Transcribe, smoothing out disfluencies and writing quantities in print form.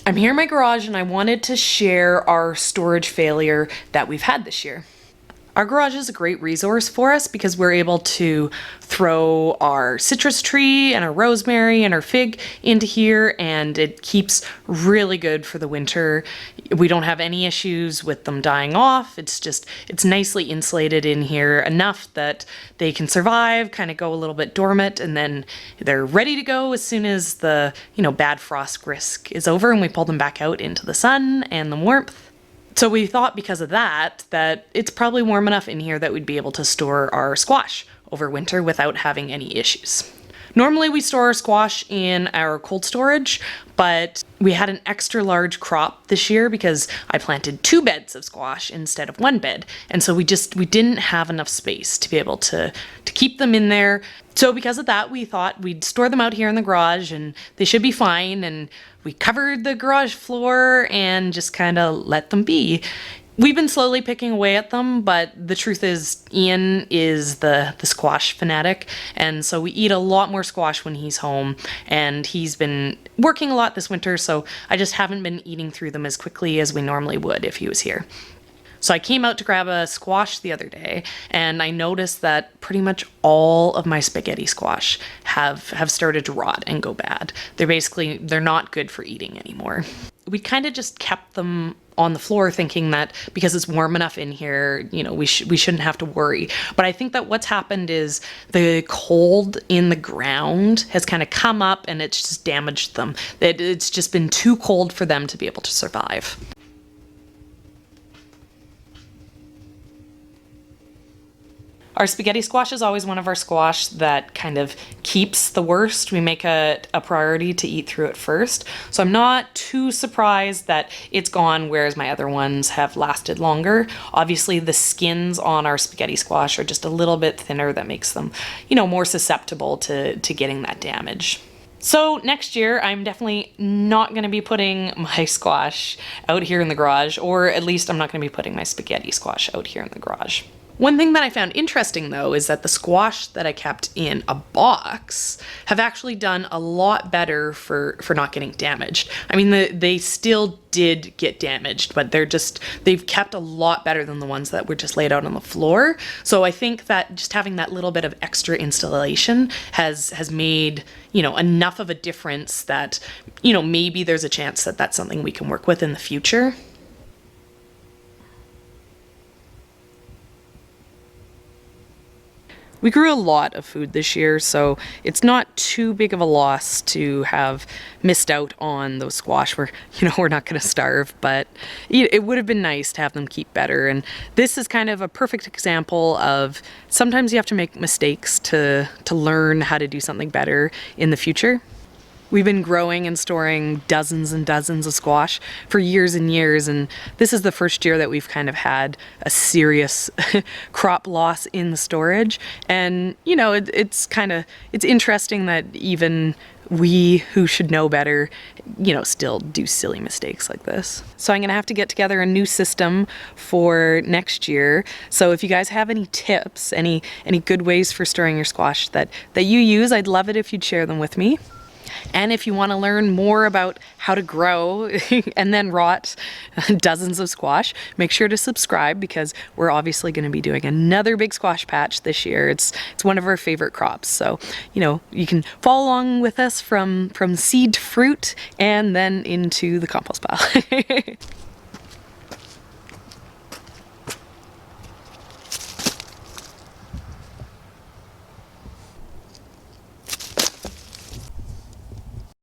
I'm here in my garage and I wanted to share our storage failure that we've had this year. Our garage is a great resource for us because we're able to throw our citrus tree and our rosemary and our fig into here, and it keeps really good for the winter. We don't have any issues with them dying off. It's nicely insulated in here enough that they can survive, kind of go a little bit dormant, and then they're ready to go as soon as the, bad frost risk is over and we pull them back out into the sun and the warmth. So we thought because of that it's probably warm enough in here that we'd be able to store our squash over winter without having any issues. Normally we store our squash in our cold storage, but we had an extra large crop this year because I planted 2 beds of squash instead of 1 bed. And so we didn't have enough space to be able to keep them in there. So because of that, we thought we'd store them out here in the garage and they should be fine. And we covered the garage floor and just kind of let them be. We've been slowly picking away at them, but the truth is Ian is the squash fanatic, and so we eat a lot more squash when he's home, and he's been working a lot this winter, so I just haven't been eating through them as quickly as we normally would if he was here. So I came out to grab a squash the other day, and I noticed that pretty much all of my spaghetti squash have started to rot and go bad. They're not good for eating anymore. We kind of just kept them on the floor thinking that because it's warm enough in here, we shouldn't have to worry. But I think that what's happened is the cold in the ground has kind of come up and it's just damaged them. It's just been too cold for them to be able to survive. Our spaghetti squash is always one of our squash that kind of keeps the worst. We make a priority to eat through it first. So I'm not too surprised that it's gone, whereas my other ones have lasted longer. Obviously the skins on our spaghetti squash are just a little bit thinner. That makes them, more susceptible to getting that damage. So next year, I'm definitely not going to be putting my squash out here in the garage, or at least I'm not going to be putting my spaghetti squash out here in the garage. One thing that I found interesting though is that the squash that I kept in a box have actually done a lot better for not getting damaged. I mean, they still did get damaged, but they've kept a lot better than the ones that were just laid out on the floor. So I think that just having that little bit of extra installation has made, enough of a difference that, maybe there's a chance that that's something we can work with in the future. We grew a lot of food this year, so it's not too big of a loss to have missed out on those squash. We're not going to starve, but it would have been nice to have them keep better. And this is kind of a perfect example of sometimes you have to make mistakes to learn how to do something better in the future. We've been growing and storing dozens and dozens of squash for years and years, and this is the first year that we've kind of had a serious crop loss in the storage. And it's interesting that even we who should know better, still do silly mistakes like this. So I'm gonna have to get together a new system for next year. So if you guys have any tips, any good ways for storing your squash that you use, I'd love it if you'd share them with me. And if you want to learn more about how to grow and then rot dozens of squash, make sure to subscribe because we're obviously going to be doing another big squash patch this year. It's one of our favorite crops. So, you can follow along with us from seed to fruit and then into the compost pile.